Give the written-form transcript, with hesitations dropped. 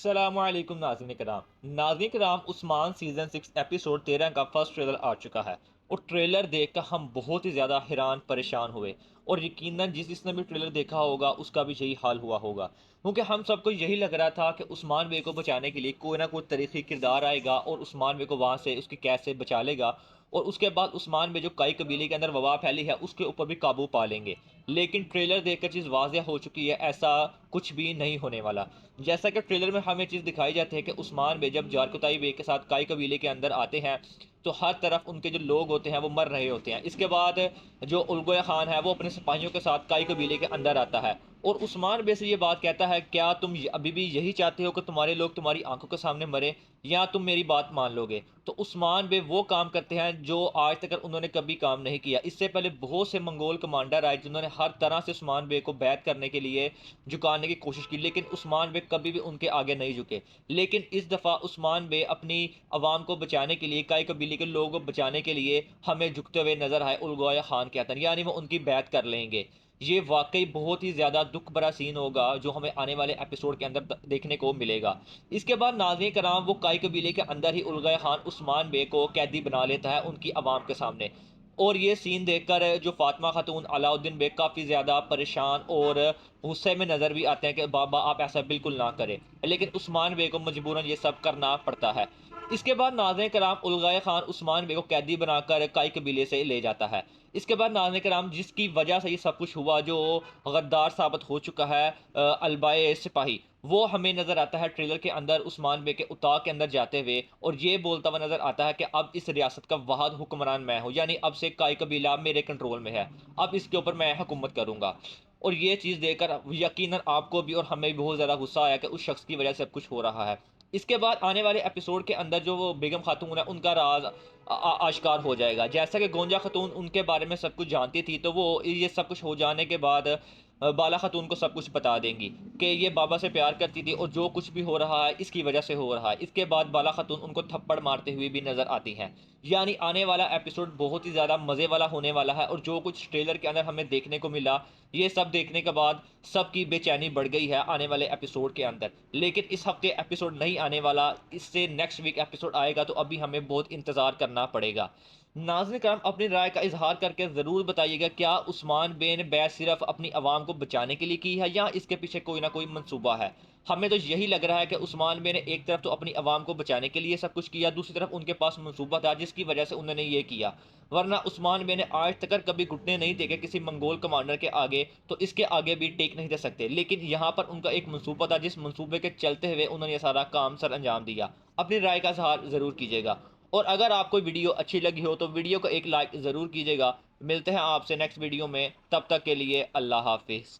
अस्सलामुअलैकुम नाज़रीन कराम उस्मान सीज़न 6 एपिसोड 13 का फर्स्ट ट्रेलर आ चुका है। और ट्रेलर देखकर हम बहुत ही ज़्यादा हैरान परेशान हुए। और यकीनन जिसने भी ट्रेलर देखा होगा उसका भी यही हाल हुआ होगा, क्योंकि हम सबको यही लग रहा था कि उस्मान बे को बचाने के लिए कोई ना कोई तरीक़ी किरदार आएगा और उस्मान बे को वहाँ से उसकी कैद से बचा लेगा। और उसके बाद उस्मान बे जो काई कबीले के अंदर वबा फैली है उसके ऊपर भी काबू पा लेंगे। लेकिन ट्रेलर देखकर चीज़ वाज़ेह हो चुकी है, ऐसा कुछ भी नहीं होने वाला। जैसा कि ट्रेलर में हमें चीज़ दिखाई जाती है कि उस्मान बे जब जारकुताई बे के साथ काई कबीले के अंदर आते हैं तो हर तरफ उनके जो लोग होते हैं वो मर रहे होते हैं। इसके बाद जो उलगोया खान है वो अपने सिपाहियों के साथ काई कबीले के अंदर आता है और उस्मान बे से ये बात कहता है, क्या तुम अभी भी यही चाहते हो कि तुम्हारे लोग तुम्हारी आंखों के सामने मरे, या तुम मेरी बात मान लोगे? तो उस्मान बे वो काम करते हैं जो आज तक उन्होंने कभी काम नहीं किया। इससे पहले बहुत से मंगोल कमांडर आए जिन्होंने हर तरह से उस्मान बे को बैत करने के लिए झुकाने की कोशिश की, लेकिन उस्मान बे कभी भी उनके आगे नहीं झुके। लेकिन इस दफ़ा उस्मान बे अपनी आवाम को बचाने के लिए, काई कबीले के लोगों को बचाने के लिए हमें झुकते हुए नजर आए उलगोया खान के अंदर, यानी वो उनकी बैत कर लेंगे। ये वाकई बहुत ही ज़्यादा दुख भरा सीन होगा जो हमें आने वाले एपिसोड के अंदर देखने को मिलेगा। इसके बाद नाज़रीन कराम वो काई कबीले के अंदर ही उलगोया खान उस्मान बे को कैदी बना लेता है उनकी आवाम के सामने। और ये सीन देखकर जो फातिमा खातून अलाउद्दीन बेग काफ़ी ज़्यादा परेशान और गुस्से में नज़र भी आते हैं कि बाबा आप ऐसा बिल्कुल ना करें। लेकिन उस्मान बे को मजबूरन ये सब करना पड़ता है। इसके बाद नाज़रीन कराम उलगोया खान उस्मान बे को कैदी बनाकर काई कबीले से ले जाता है। इसके बाद नाज़रीन कराम जिसकी वजह से ये सब कुछ हुआ, जो गद्दार साबित हो चुका है अलबाए सिपाही, वो हमें नज़र आता है ट्रेलर के अंदर उस्मान बे के उताक के अंदर जाते हुए और ये बोलता हुआ नज़र आता है कि अब इस रियासत का वाहिद हुक्मरान मैं हूँ, यानी अब से काई कबीला मेरे कंट्रोल में है, अब इसके ऊपर मैं हुकूमत करूँगा। और ये चीज़ देखकर यकीनन आपको भी और हमें भी बहुत ज़्यादा गुस्सा आया कि उस शख्स की वजह से सब कुछ हो रहा है। इसके बाद आने वाले एपिसोड के अंदर जो वो बेगम खातून है उनका राज आश्कार हो जाएगा। जैसा कि गोंजा खातून उनके बारे में सब कुछ जानती थी, तो वो ये सब कुछ हो जाने के बाद बाला खातून को सब कुछ बता देंगी कि ये बाबा से प्यार करती थी और जो कुछ भी हो रहा है इसकी वजह से हो रहा है। इसके बाद बाला खातून उनको थप्पड़ मारते हुए भी नज़र आती हैं। यानी आने वाला एपिसोड बहुत ही ज़्यादा मज़े वाला होने वाला है और जो कुछ ट्रेलर के अंदर हमें देखने को मिला, ये सब देखने के बाद सबकी बेचैनी बढ़ गई है आने वाले एपिसोड के अंदर। लेकिन इस हफ्ते एपिसोड नहीं आने वाला, इससे नेक्स्ट वीक एपिसोड आएगा, तो अभी हमें बहुत इंतज़ार करना पड़ेगा। नाज़रीन कराम अपनी राय का इजहार करके ज़रूर बताइएगा, क्या उस्मान बे ने बैत सिर्फ अपनी आवाम को बचाने के लिए की है या इसके पीछे कोई ना कोई मंसूबा है? हमें तो यही लग रहा है कि उस्मान बे ने एक तरफ तो अपनी आवाम को बचाने के लिए सब कुछ किया, दूसरी तरफ उनके पास मंसूबा था जिसकी वजह से उन्होंने ये किया। वरना उस्मान बे ने आज तक कभी घुटने नहीं टेके किसी मंगोल कमांडर के आगे, तो इसके आगे भी टेक नहीं दे सकते। लेकिन यहाँ पर उनका एक मंसूबा था जिस मंसूबे के चलते हुए उन्होंने ये सारा काम सर अंजाम दिया। अपनी राय का इजहार ज़रूर कीजिएगा। और अगर आपको वीडियो अच्छी लगी हो तो वीडियो को एक लाइक ज़रूर कीजिएगा। मिलते हैं आपसे नेक्स्ट वीडियो में, तब तक के लिए अल्लाह हाफिज़।